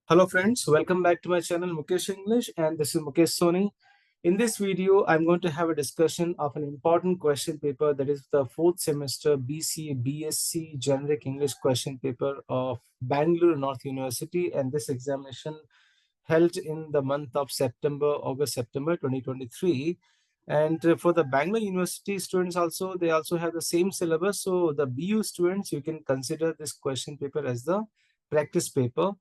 Hello friends, welcome back to my channel Mukesh English, and this is Mukesh Soni. In this video, I'm going to have a discussion of an important question paper, that is the 4th semester BCA B.Sc Generic English question paper of Bangalore North University, and this examination held in the month of August-September 2023. And for the Bangalore University students also, they also have the same syllabus. So the BU students, you can consider this question paper as the practice paper.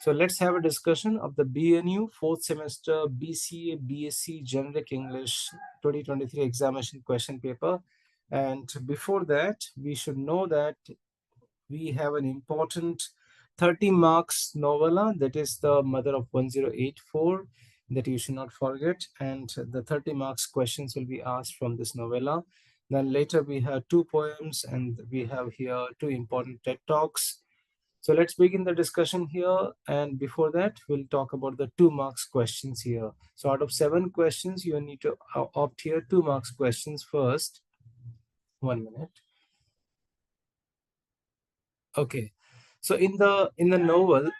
So let's have a discussion of the BNU 4th semester BCA B.Sc Generic English 2023 examination question paper. And before that, we should know that we have an important 30 marks novella, that is the mother of 1084, that you should not forget. And the 30 marks questions will be asked from this novella. Then later we have 2 poems, and we have here 2 important TED Talks. So let's begin the discussion here. And before that, we'll talk about the 2 marks questions here. So out of 7 questions, you need to opt here 2 marks questions first. 1 minute. Okay. So in the novel,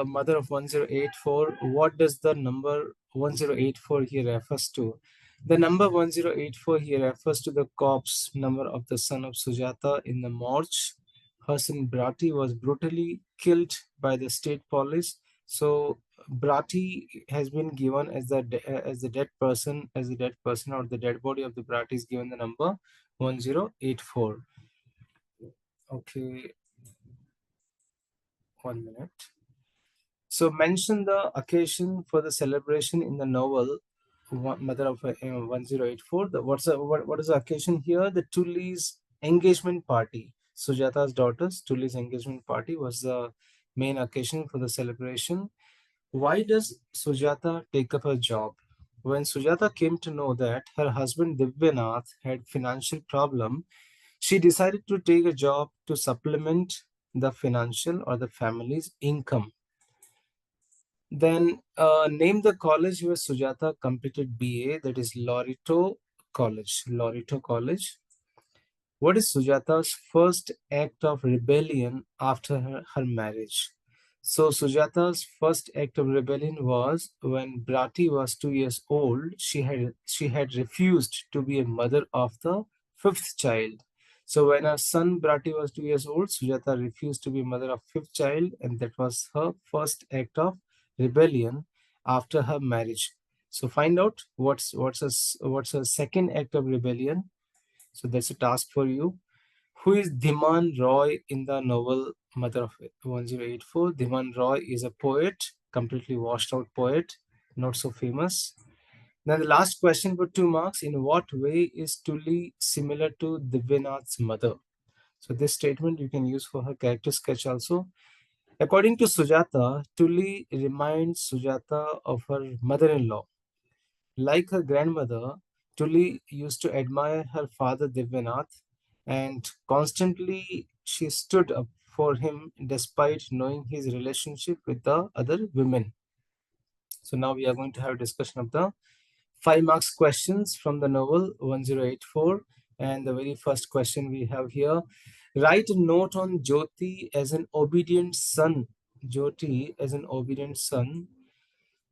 Mother of 1084, what does the number 1084 here refers to? The number 1084 here refers to the corpse number of the son of Sujata in the morgue. Her son Brati was brutally killed by the state police. So Brati has been given as the dead person, or the dead body of the Brati is given the number 1084. Okay, 1 minute. So mention the occasion for the celebration in the novel Mother of 1084. What is the occasion here? The Tully's engagement party. Sujata's daughter's Tully's engagement party was the main occasion for the celebration. Why does Sujata take up a job? When Sujata came to know that her husband Divyanath had financial problem, she decided to take a job to supplement the financial or the family's income. Then name the college where Sujata completed BA, that is Loreto College. Loreto College. What is Sujata's first act of rebellion after her marriage? So Sujata's first act of rebellion was when Brati was 2 years old. She had refused to be a mother of the 5th child. So when her son Brati was 2 years old, Sujata refused to be mother of 5th child, and that was her first act of rebellion after her marriage. So find out what's her second act of rebellion. So that's a task for you. Who is Dhiman Roy in the novel Mother of 1084? Dhiman Roy is a poet, completely washed out poet, not so famous. Then the last question for 2 marks. In what way is Tully similar to Divyanath's mother? So this statement you can use for her character sketch also. According to Sujata, Tully reminds Sujata of her mother-in-law. Like her grandmother, Tully used to admire her father Divyanath, and constantly she stood up for him despite knowing his relationship with the other women. So now we are going to have a discussion of the 5 marks questions from the novel 1084. And the very first question we have here: write a note on Jyoti as an obedient son. Jyoti as an obedient son.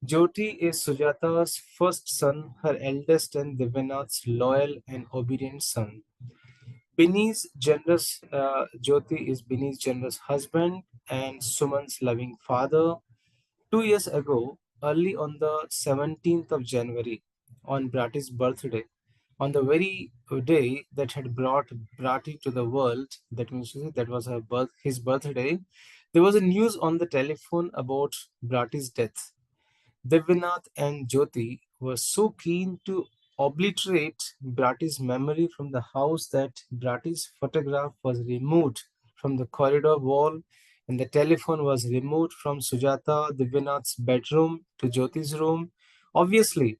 Jyoti is Sujata's first son, her eldest, and Divyanath's loyal and obedient son. Jyoti is Binny's generous husband and Suman's loving father. 2 years ago, early on the 17th of January, on Brati's birthday, on the very day that had brought Brati to the world, that means to say that was his birthday, there was a news on the telephone about Brati's death. Devyanath and Jyoti were so keen to obliterate Brati's memory from the house that Brati's photograph was removed from the corridor wall, and the telephone was removed from Sujata Devyanath's bedroom to Jyoti's room. Obviously,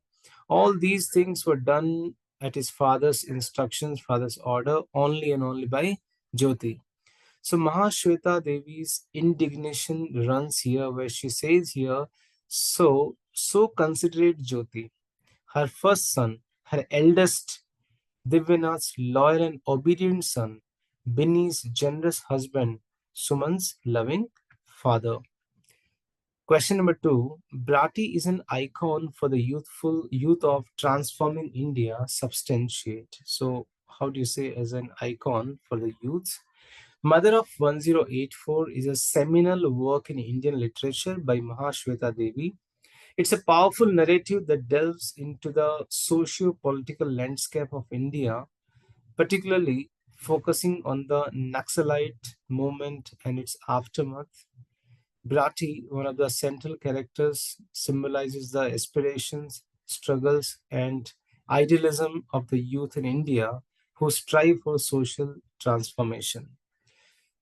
all these things were done at his father's instructions, father's order, only and only by Jyoti. So Mahashweta Devi's indignation runs here, where she says here, so considerate Jyoti, her first son, her eldest, Divyanath's loyal and obedient son, Binny's generous husband, Suman's loving father. Question number two, Brati is an icon for the youth of transforming India. Substantiate. So, how do you say as an icon for the youth? Mother of 1084 is a seminal work in Indian literature by Mahashweta Devi. It's a powerful narrative that delves into the socio-political landscape of India, particularly focusing on the Naxalite movement and its aftermath. Brati, one of the central characters, symbolizes the aspirations, struggles, and idealism of the youth in India who strive for social transformation.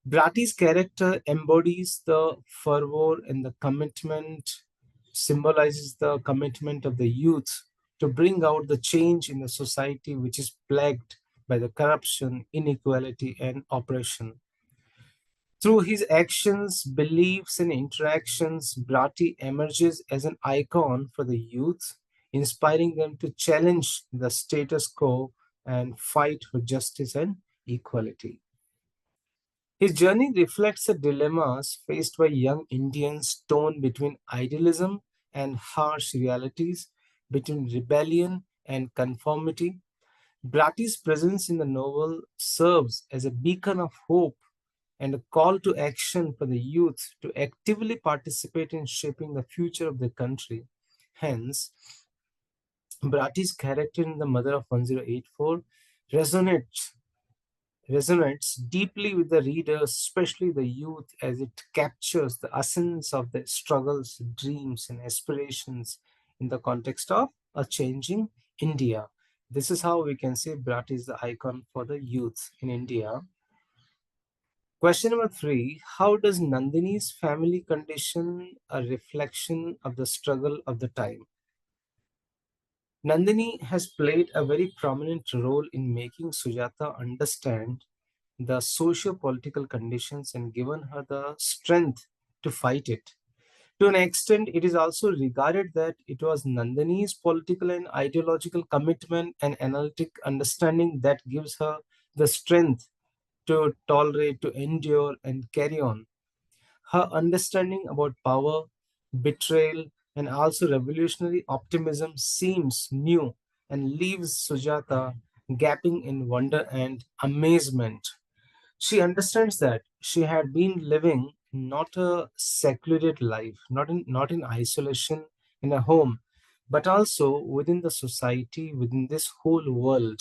Brati's character embodies the fervor and the commitment, symbolizes the commitment of the youth to bring out the change in the society which is plagued by the corruption, inequality, and oppression. Through his actions, beliefs, and interactions, Brati emerges as an icon for the youth, inspiring them to challenge the status quo and fight for justice and equality. His journey reflects the dilemmas faced by young Indians torn between idealism and harsh realities, between rebellion and conformity. Brati's presence in the novel serves as a beacon of hope and a call to action for the youth to actively participate in shaping the future of the country. Hence, Brati's character in The Mother of 1084 resonates resonates deeply with the readers, especially the youth, as it captures the essence of their struggles, dreams, and aspirations in the context of a changing India. This is how we can say Brat is the icon for the youth in India. Question number three, how does Nandini's family condition a reflection of the struggle of the time? Nandini has played a very prominent role in making Sujata understand the socio-political conditions and given her the strength to fight it. To an extent, it is also regarded that it was Nandini's political and ideological commitment and analytic understanding that gives her the strength to tolerate, to endure, and carry on. Her understanding about power, betrayal, and also revolutionary optimism seems new and leaves Sujata gaping in wonder and amazement. She understands that she had been living not a secluded life, not in isolation in a home, but also within the society, within this whole world.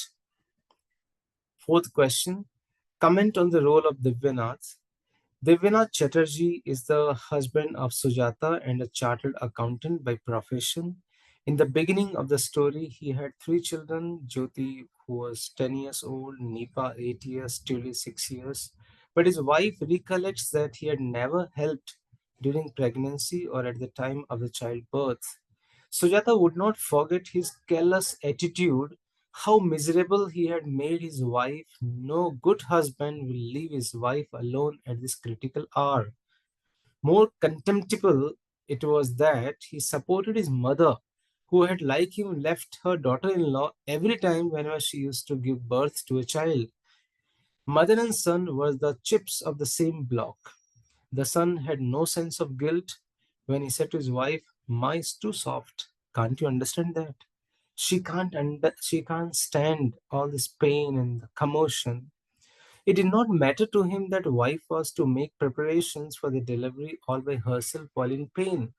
Fourth question, comment on the role of Divyanath. Divyanath Chatterjee is the husband of Sujata and a chartered accountant by profession. In the beginning of the story, he had three children, Jyoti, who was 10 years old, Nipa, 8 years, Tully, 6 years. But his wife recollects that he had never helped during pregnancy or at the time of the childbirth. Sujata would not forget his careless attitude, how miserable he had made his wife. No good husband will leave his wife alone at this critical hour. More contemptible it was that he supported his mother, who had, like him, left her daughter in law every time whenever she used to give birth to a child. Mother and son were the chips of the same block. The son had no sense of guilt when he said to his wife, Ma is too soft. Can't you understand that? She can't stand all this pain and the commotion. It did not matter to him that wife was to make preparations for the delivery all by herself while in pain.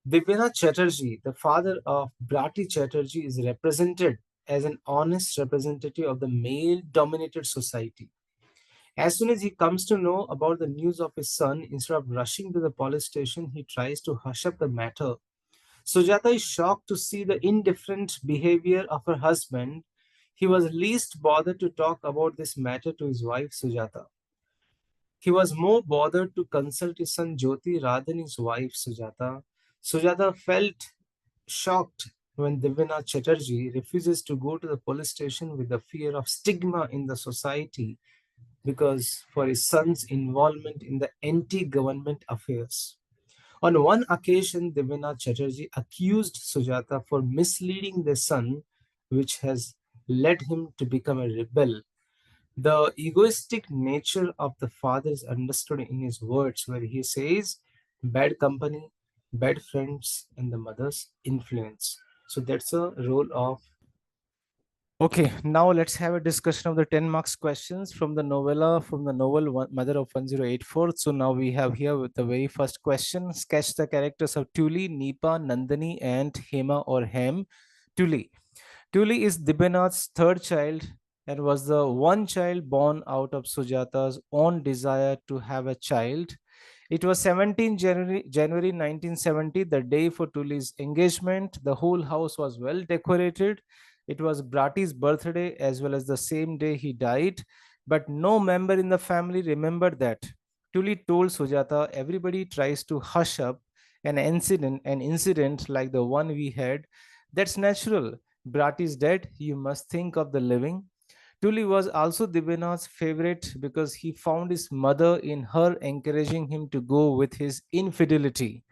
Divyanath Chatterjee, the father of Brati Chatterjee, is represented as an honest representative of the male-dominated society. As soon as he comes to know about the news of his son, instead of rushing to the police station, he tries to hush up the matter. Sujata is shocked to see the indifferent behavior of her husband. He was least bothered to talk about this matter to his wife Sujata. He was more bothered to consult his son Jyoti rather than his wife Sujata. Sujata felt shocked when Divyanath Chatterjee refuses to go to the police station with the fear of stigma in the society because for his son's involvement in the anti-government affairs. On one occasion, Divyanath Chatterjee accused Sujata for misleading their son, which has led him to become a rebel. The egoistic nature of the father is understood in his words, where he says, bad company, bad friends, and the mother's influence. So that's a role of. Okay, now let's have a discussion of the 10 marks questions from the novella, from the novel Mother of 1084. So now we have here with the very first question: sketch the characters of Tuli, Nipa, Nandini, and Hema or Hem. Tuli. Tuli is Dibanath's third child and was the one child born out of Sujata's own desire to have a child. It was 17 January 1970, the day for Tuli's engagement. The whole house was well decorated. It was Brati's birthday as well as the same day he died, but no member in the family remembered that. Tuli told Sujata, everybody tries to hush up an incident like the one we had. That's natural. Brat is dead. You must think of the living. Tuli was also Dibana's favorite because he found his mother in her encouraging him to go with his infidelity.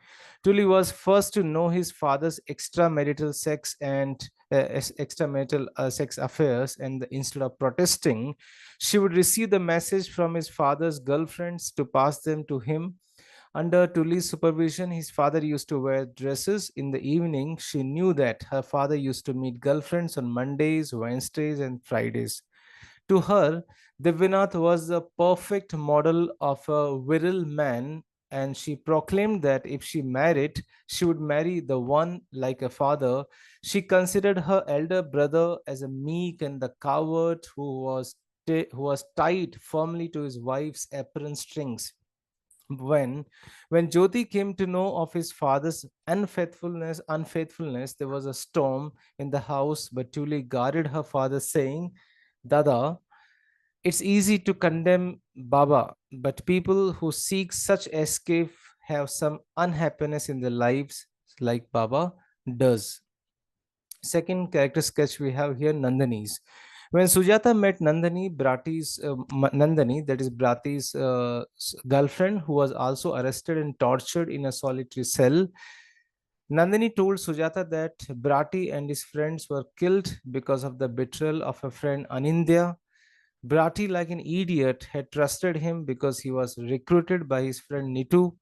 Tuli was first to know his father's extramarital sex and extramarital sex affairs, and instead of protesting, she would receive the message from his father's girlfriends to pass them to him. Under Tuli's supervision, his father used to wear dresses. In the evening, she knew that her father used to meet girlfriends on Mondays, Wednesdays, and Fridays. To her, Divinath was the perfect model of a virile man, and she proclaimed that if she married, she would marry the one like a father. She considered her elder brother as a meek and the coward who was tied firmly to his wife's apron strings. When Jyoti came to know of his father's unfaithfulness, there was a storm in the house, but Tuli guarded her father, saying, Dada, it's easy to condemn Baba, but people who seek such escape have some unhappiness in their lives, like Baba does. Second character sketch we have here, Nandini's. When Sujata met Nandini, that is Brati's girlfriend, who was also arrested and tortured in a solitary cell, Nandini told Sujata that Brati and his friends were killed because of the betrayal of a friend Anindya. Brati, like an idiot, had trusted him because he was recruited by his friend Nitu.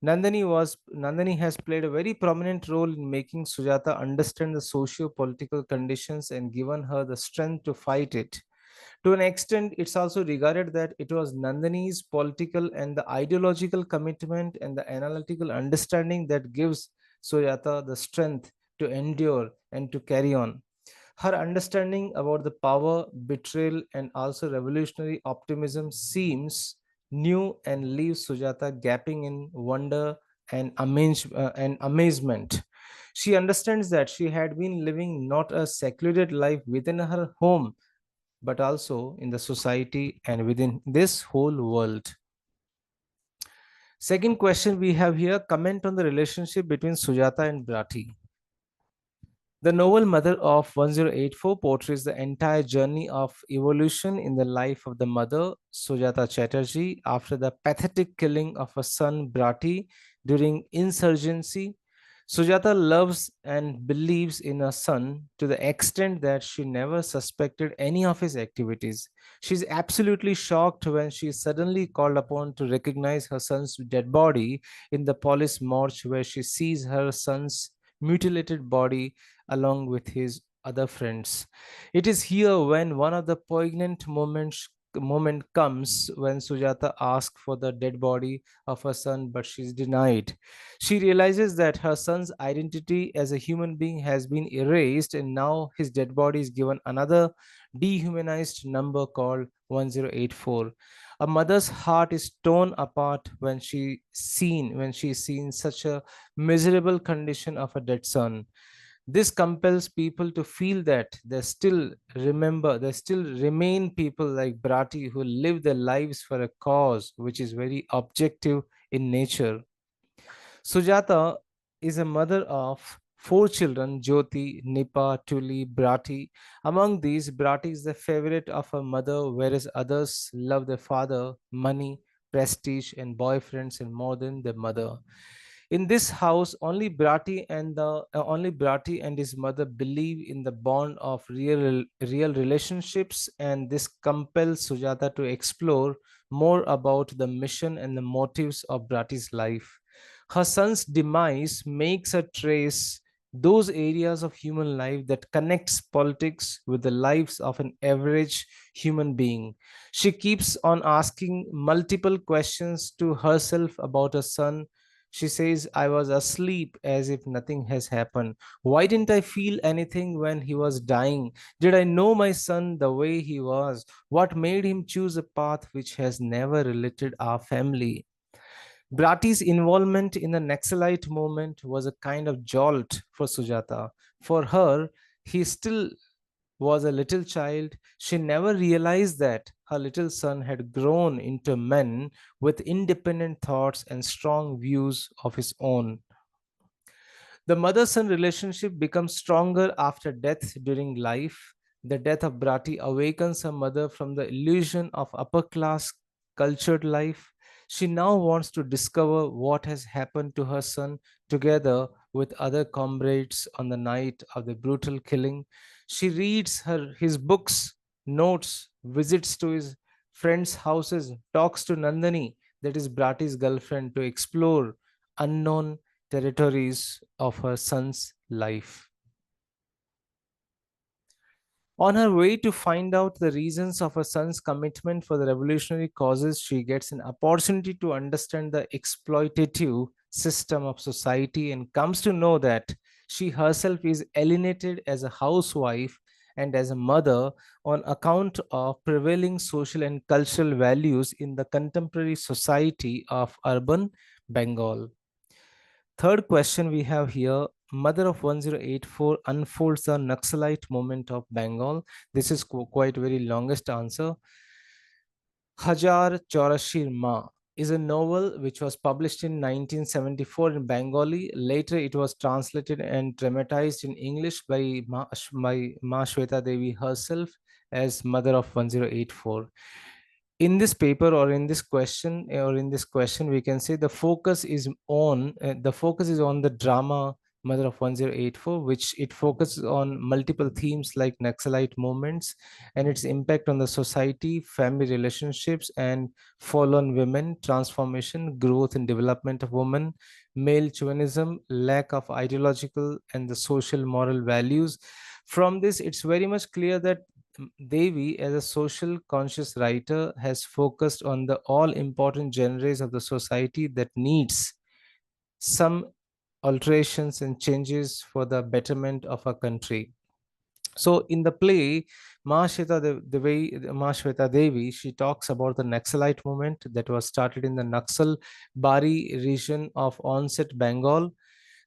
Nandini has played a very prominent role in making Sujata understand the socio-political conditions and given her the strength to fight it. To an extent, it's also regarded that it was Nandini's political and the ideological commitment and the analytical understanding that gives Sujata the strength to endure and to carry on. Her understanding about the power, betrayal, and also revolutionary optimism seems new and leaves Sujata gaping in wonder and amazement. She understands that she had been living not a secluded life within her home, but also in the society and within this whole world. Second question we have here, comment on the relationship between Sujata and Brati. The novel Mother of 1084 portrays the entire journey of evolution in the life of the mother, Sujata Chatterjee, after the pathetic killing of her son Brati during insurgency. Sujata loves and believes in her son to the extent that she never suspected any of his activities. She is absolutely shocked when she is suddenly called upon to recognize her son's dead body in the police morgue, where she sees her son's mutilated body along with his other friends. It is here when one of the poignant moment comes when Sujata asks for the dead body of her son, but she is denied. She realizes that her son's identity as a human being has been erased, and now his dead body is given another dehumanized number called 1084. A mother's heart is torn apart when she is seen such a miserable condition of a dead son. This compels people to feel that there still remain people like Brati who live their lives for a cause which is very objective in nature. Sujata is a mother of four children, Jyoti, Nipa, Tuli, Brati. Among these, Brati is the favorite of her mother, whereas others love their father, money, prestige, and boyfriends and more than their mother. In this house, only Brati and his mother believe in the bond of real relationships, and this compels Sujata to explore more about the mission and the motives of Brati's life. Her son's demise makes her trace those areas of human life that connects politics with the lives of an average human being. She keeps on asking multiple questions to herself about her son. She says, I was asleep as if nothing has happened. Why didn't I feel anything when he was dying? Did I know my son the way he was? What made him choose a path which has never related our family? Brati's involvement in the Naxalite movement was a kind of jolt for Sujata. For her, he still was a little child. She never realized that her little son had grown into a man with independent thoughts and strong views of his own. The mother son relationship becomes stronger after death during life. The death of Brati awakens her mother from the illusion of upper class cultured life. She now wants to discover what has happened to her son together with other comrades on the night of the brutal killing. She reads his books, notes, visits to his friends' houses, talks to Nandani, that is Brati's girlfriend, to explore unknown territories of her son's life. On her way to find out the reasons of her son's commitment for the revolutionary causes, she gets an opportunity to understand the exploitative system of society and comes to know that she herself is alienated as a housewife and as a mother on account of prevailing social and cultural values in the contemporary society of urban Bengal. Third question we have here, mother of 1084 unfolds the Naxalite movement of Bengal. This is quite very longest answer. Hajar Chaurashir Ma is a novel which was published in 1974 in Bengali. Later, it was translated and dramatized in English by Ma Shweta Devi herself as Mother of 1084. In this paper or in this question we can say the focus is on the drama Mother of 1084, which it focuses on multiple themes like Naxalite movements and its impact on the society, family relationships, and fallen women, transformation, growth and development of women, male chauvinism, lack of ideological and the social moral values. From this, it's very much clear that Devi, as a social conscious writer, has focused on the all important genres of the society that needs some alterations and changes for the betterment of our country. So in the play, Ma Shweta Devi, she talks about the Naxalite movement that was started in the Naxal Bari region of onset Bengal.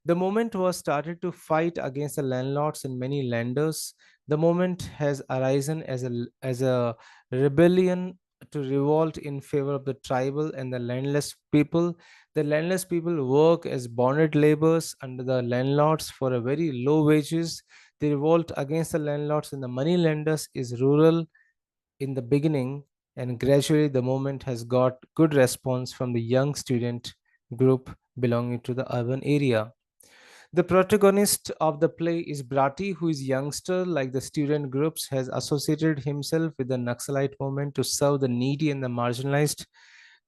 The movement was started to fight against the landlords and many lenders. The movement has arisen as a rebellion to revolt in favor of the tribal and the landless people. The landless people work as bonded laborers under the landlords for a very low wages. The revolt against the landlords and the money lenders is rural in the beginning, and gradually the movement has got good response from the young student group belonging to the urban area. The protagonist of the play is Brati, who is youngster like the student groups, has associated himself with the Naxalite movement to serve the needy and the marginalized.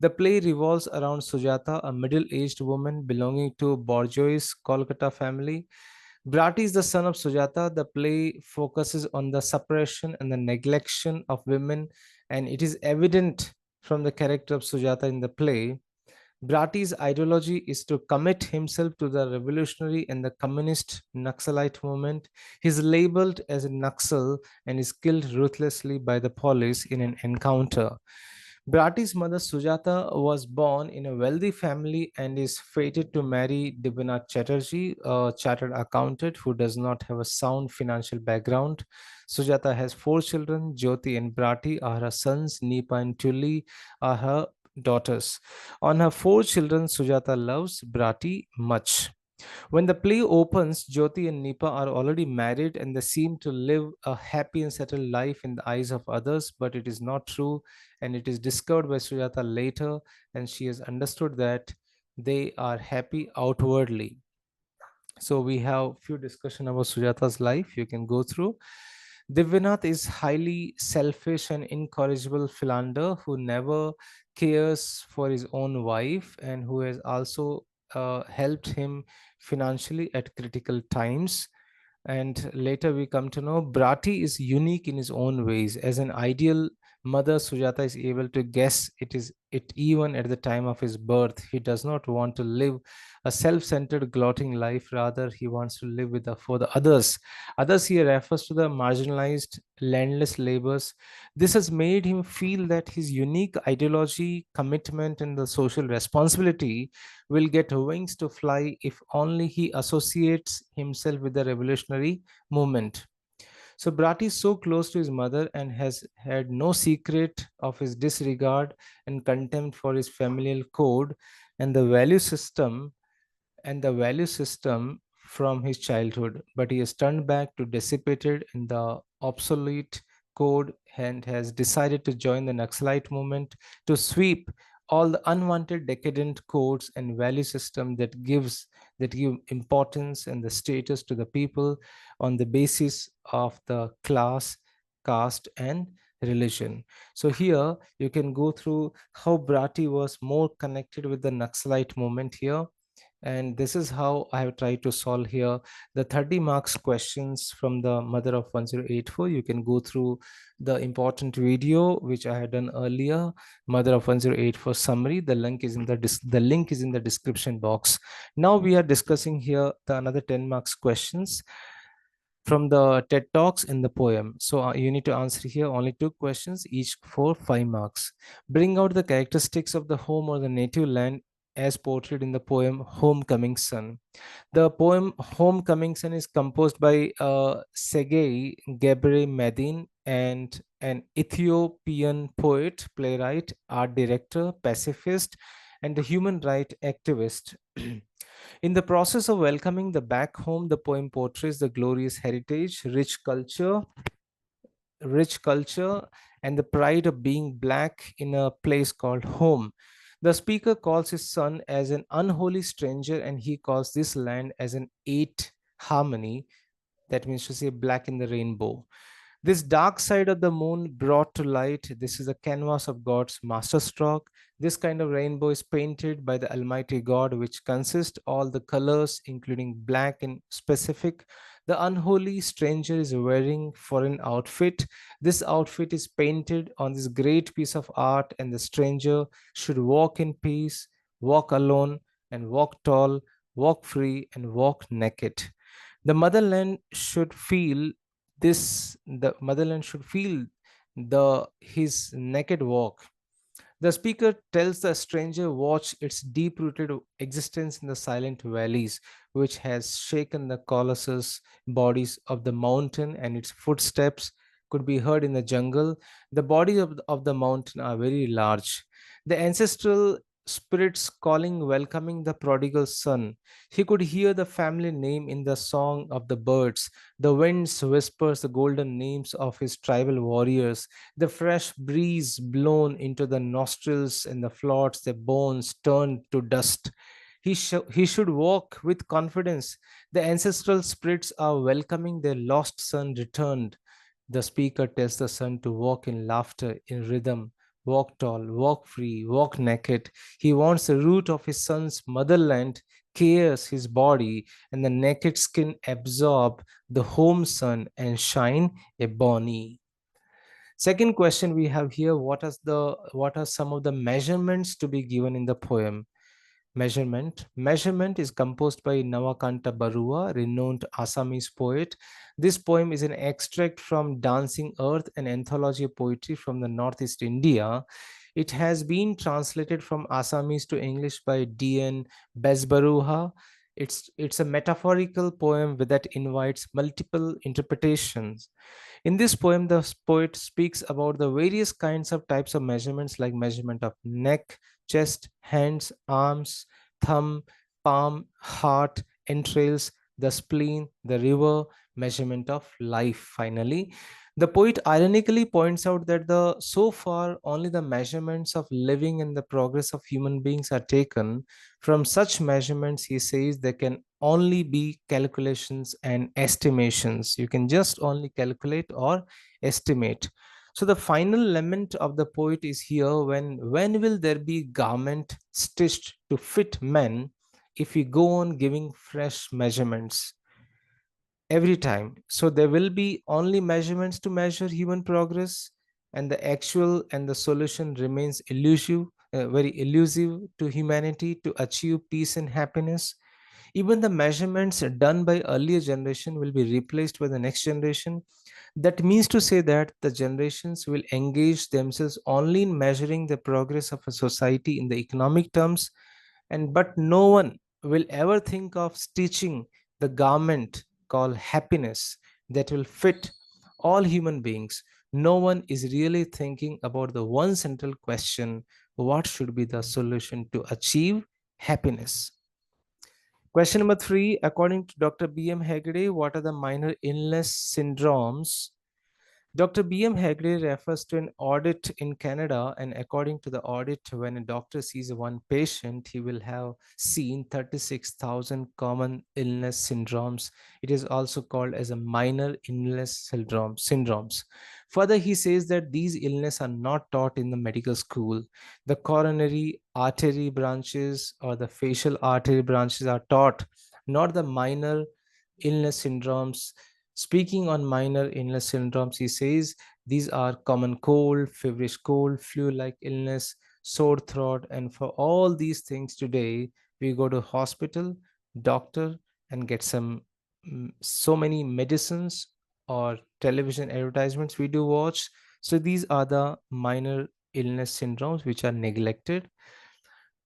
The play revolves around Sujata, a middle-aged woman belonging to a bourgeois Kolkata family. Brati is the son of Sujata. The play focuses on the suppression and the neglection of women, and it is evident from the character of Sujata in the play. Brati's ideology is to commit himself to the revolutionary and the communist Naxalite movement. He is labeled as a Naxal and is killed ruthlessly by the police in an encounter. Brati's mother Sujata was born in a wealthy family and is fated to marry Dibanath Chatterjee, a chartered accountant who does not have a sound financial background. Sujata has four children. Jyoti and Brati are her sons. Nipa and Tulli are her daughters. On her four children, Sujata loves Brati much. When the play opens, Jyoti and Nipa are already married and they seem to live a happy and settled life in the eyes of others, but it is not true, and it is discovered by Sujata later, and she has understood that they are happy outwardly. So we have few discussion about Sujata's life you can go through. Divyanath is highly selfish and incorrigible philander who never cares for his own wife and who has also helped him financially at critical times. And later we come to know Brati is unique in his own ways. As an ideal mother, Sujata is able to guess it even at the time of his birth. He does not want to live a self-centered, gloating life. Rather, he wants to live for the others. Others here refers to the marginalized, landless laborers. This has made him feel that his unique ideology, commitment, and the social responsibility will get wings to fly if only he associates himself with the revolutionary movement. So Brat is so close to his mother and has had no secret of his disregard and contempt for his familial code and the value system from his childhood, but he is turned back to dissipated in the obsolete code and has decided to join the Naxalite movement to sweep all the unwanted decadent codes and value system that give importance and the status to the people on the basis of the class, caste, and religion. So here you can go through how Brati was more connected with the Naxalite movement here, and this is how I have tried to solve here the 30 marks questions from the mother of 1084. You can go through the important video which I had done earlier, mother of 1084 summary. The link is in the link is in the description box. Now we are discussing here the another 10 marks questions from the TED Talks in the poem. So you need to answer here only 2 questions, each for 5 marks. Bring out the characteristics of the home or the native land as portrayed in the poem Homecoming Son. The poem Homecoming Son is composed by Sergei Gebre Medin and an Ethiopian poet, playwright, art director, pacifist, and a human rights activist. In the process of welcoming the back home, the poem portrays the glorious heritage, rich culture, and the pride of being black in a place called home. The speaker calls his son as an unholy stranger, and he calls this land as an eight harmony. That means to say black in the rainbow. This dark side of the moon brought to light, this is a canvas of God's masterstroke. This kind of rainbow is painted by the Almighty God, which consists all the colors, including black in specific. The unholy stranger is wearing foreign outfit. This outfit is painted on this great piece of art, and the stranger should walk in peace, walk alone, and walk tall, walk free, and walk naked. The motherland should feel the motherland should feel the his naked walk. The speaker tells the stranger watch its deep-rooted existence in the silent valleys, which has shaken the colossus bodies of the mountain, and its footsteps could be heard in the jungle. The bodies of the mountain are very large. The ancestral spirits calling, welcoming the prodigal son. He could hear the family name in the song of the birds. The winds whispers the golden names of his tribal warriors. The fresh breeze blown into the nostrils and the floats their bones turned to dust. He should walk with confidence. The ancestral spirits are welcoming their lost son returned. The speaker tells the son to walk in laughter, in rhythm, walk tall, walk free, walk naked. He wants the root of his son's motherland, cares his body, and the naked skin absorb the home sun and shine a bonny. Second question we have here, what are some of the measurements to be given in the poem? Measurement is composed by Navakanta Barua, renowned Assamese poet. This poem is an extract from Dancing Earth, an anthology of poetry from the Northeast India. It has been translated from Assamese to English by D.N. Besbaruha. It's a metaphorical poem that invites multiple interpretations. In this poem, the poet speaks about the various kinds of types of measurements, like measurement of neck, chest, hands, arms, thumb, palm, heart, entrails, the spleen, the river, measurement of life. Finally, the poet ironically points out that so far only the measurements of living and the progress of human beings are taken. From such measurements, he says, there can only be calculations and estimations. You can just only calculate or estimate. So the final lament of the poet is here, when will there be garment stitched to fit men if we go on giving fresh measurements every time. So there will be only measurements to measure human progress, and the actual and the solution remains elusive, very elusive to humanity to achieve peace and happiness. Even the measurements done by earlier generation will be replaced by the next generation. That means to say that the generations will engage themselves only in measuring the progress of a society in the economic terms, and but no one will ever think of stitching the garment called happiness that will fit all human beings. No one is really thinking about the one central question: what should be the solution to achieve happiness? Question number three, according to Dr. B.M.Hegde, what are the minor illness syndromes? Dr. B.M.Hegde refers to an audit in Canada, and according to the audit, when a doctor sees one patient, he will have seen 36,000 common illness syndromes. It is also called as a minor illness syndromes. Further, he says that these illnesses are not taught in the medical school. The coronary artery branches or the facial artery branches are taught, not the minor illness syndromes. Speaking on minor illness syndromes, he says these are common cold, feverish cold, flu-like illness, sore throat, and for all these things today, we go to hospital, doctor, and get so many medicines or television advertisements we do watch. So these are the minor illness syndromes which are neglected.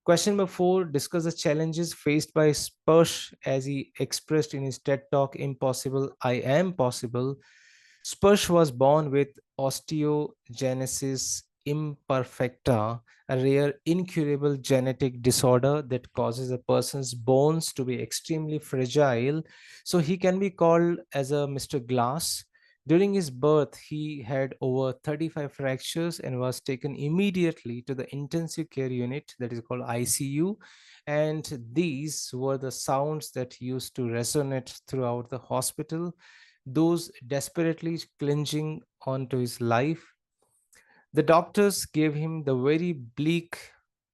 Question number four, discuss the challenges faced by Sparsh as he expressed in his TED Talk, Impossible, I Am Possible. Sparsh was born with osteogenesis imperfecta, a rare incurable genetic disorder that causes a person's bones to be extremely fragile. So he can be called as a Mr. Glass. During his birth, he had over 35 fractures and was taken immediately to the intensive care unit, that is called ICU. And these were the sounds that used to resonate throughout the hospital, those desperately clinging onto his life. The doctors gave him the very bleak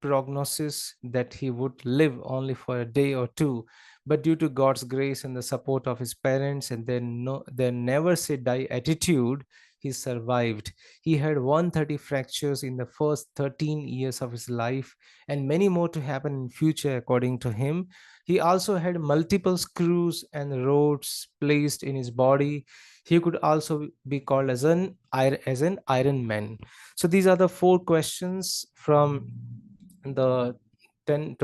prognosis that he would live only for a day or two. But due to God's grace and the support of his parents and their never say die attitude, he survived. He had 130 fractures in the first 13 years of his life, and many more to happen in future, according to him. He also had multiple screws and rods placed in his body. He could also be called as an Iron Man. So these are the four questions from the 10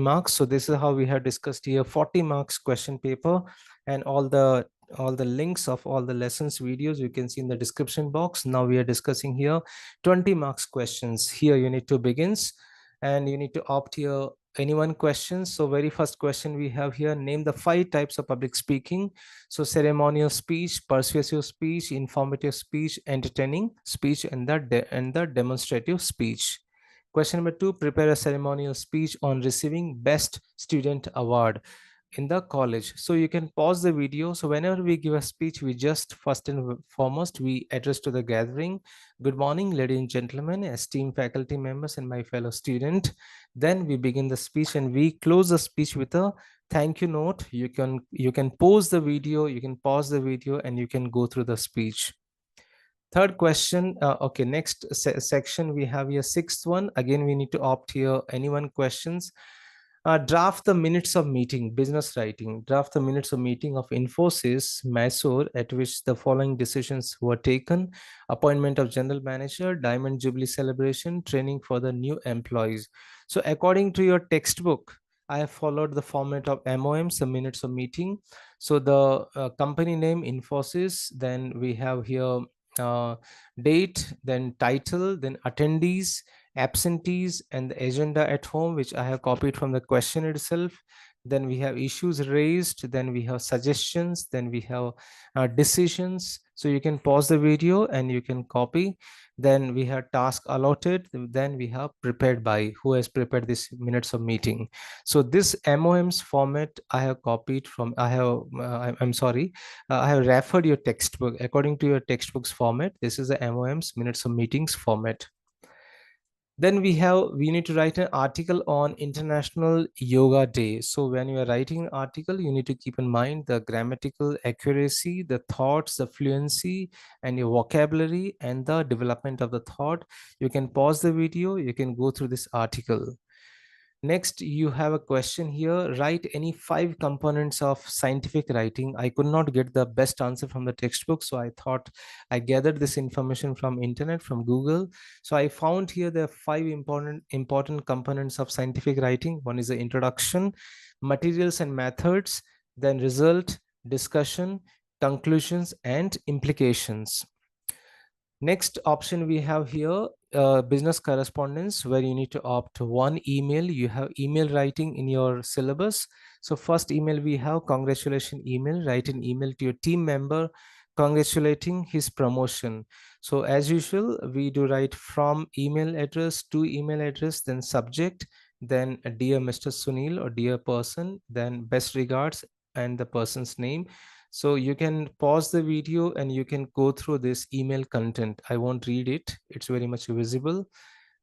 marks. So this is how we have discussed here: 40 marks question paper, and all the links of all the lessons videos you can see in the description box. Now we are discussing here 20 marks questions. Here you need to begins, and you need to opt here any one question. So very first question we have here: name the 5 types of public speaking. So ceremonial speech, persuasive speech, informative speech, entertaining speech, and the demonstrative speech. Question number two, prepare a ceremonial speech on receiving Best Student Award in the college. So you can pause the video. So whenever we give a speech, we just first and foremost, we address to the gathering: good morning, ladies and gentlemen, esteemed faculty members, and my fellow student. Then we begin the speech, and we close the speech with a thank you note. You can pause the video, and you can go through the speech. Third question. Okay, next section we have here, sixth one. Again, we need to opt here any one questions. Draft the minutes of meeting, business writing. Draft the minutes of meeting of Infosys, Mysore, at which the following decisions were taken: appointment of general manager, diamond jubilee celebration, training for the new employees. So according to your textbook, I have followed the format of MOMs, the minutes of meeting. So the company name Infosys, then we have here date, then title, then attendees, absentees, and the agenda at home, which I have copied from the question itself. Then we have issues raised, then we have suggestions, then we have decisions. So you can pause the video and you can copy. Then we have task allotted, then we have prepared by, who has prepared this minutes of meeting. So this MOM's format I have copied from, I'm sorry, I have referred your textbook. According to your textbook's format, this is the MOM's minutes of meetings format. Then we need to write an article on International Yoga Day. So when you are writing an article, you need to keep in mind the grammatical accuracy, the thoughts, the fluency, and your vocabulary, and the development of the thought. You can pause the video, you can go through this article. Next, you have a question here. Write any 5 components of scientific writing. I could not get the best answer from the textbook, so I thought I gathered this information from internet, from Google. So I found here there are 5 important components of scientific writing. One is the introduction, materials and methods, then result, discussion, conclusions, and implications. Next option we have here, business correspondence, where you need to opt one email. You have email writing in your syllabus. So first email we have congratulation email. Write an email to your team member congratulating his promotion. So as usual, we do write from email address to email address, then subject, then dear Mr. Sunil or dear person, then best regards and the person's name. So you can pause the video and you can go through this email content. I won't read it. It's very much visible.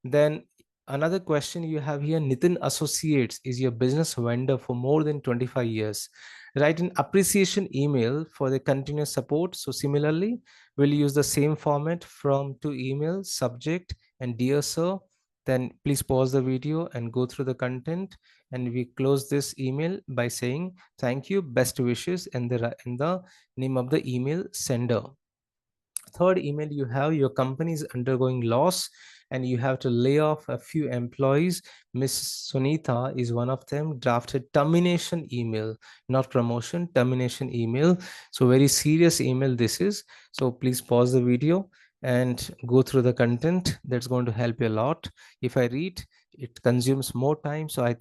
Then another question you have here, Nitin Associates is your business vendor for more than 25 years. Write an appreciation email for the continuous support. So similarly, we'll use the same format from to email, subject, and dear sir. Then please pause the video and go through the content. And we close this email by saying thank you, best wishes, and the name of the email sender. Third email, you have your company is undergoing loss and you have to lay off a few employees. Miss Sunita is one of them. Drafted termination email, not promotion, termination email. So very serious email this is. So please pause the video and go through the content. That's going to help you a lot. If I read, it consumes more time, so I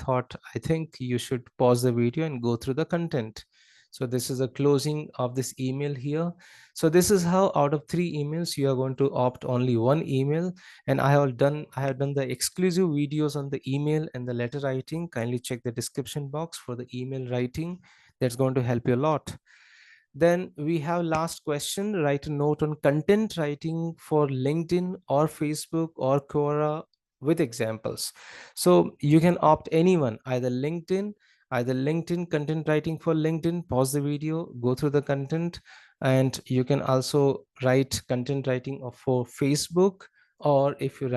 think you should pause the video and go through the content. So this is a closing of this email here. So this is how out of 3 emails you are going to opt only one email. And I have done the exclusive videos on the email and the letter writing. Kindly check the description box for the email writing. That's going to help you a lot. Then we have last question, write a note on content writing for LinkedIn or Facebook or Quora with examples. So you can opt anyone, either LinkedIn content writing for LinkedIn, pause the video, go through the content, and you can also write content writing for Facebook, or if you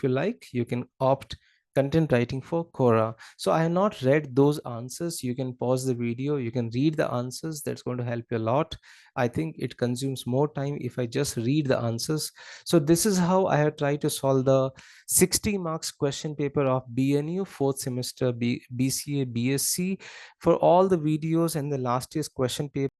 like, you can opt content writing for Quora. So I have not read those answers. You can pause the video, you can read the answers. That's going to help you a lot. I think it consumes more time if I just read the answers. So this is how I have tried to solve the 60 marks question paper of BNU 4th semester BCA B.Sc. For all the videos and the last year's question paper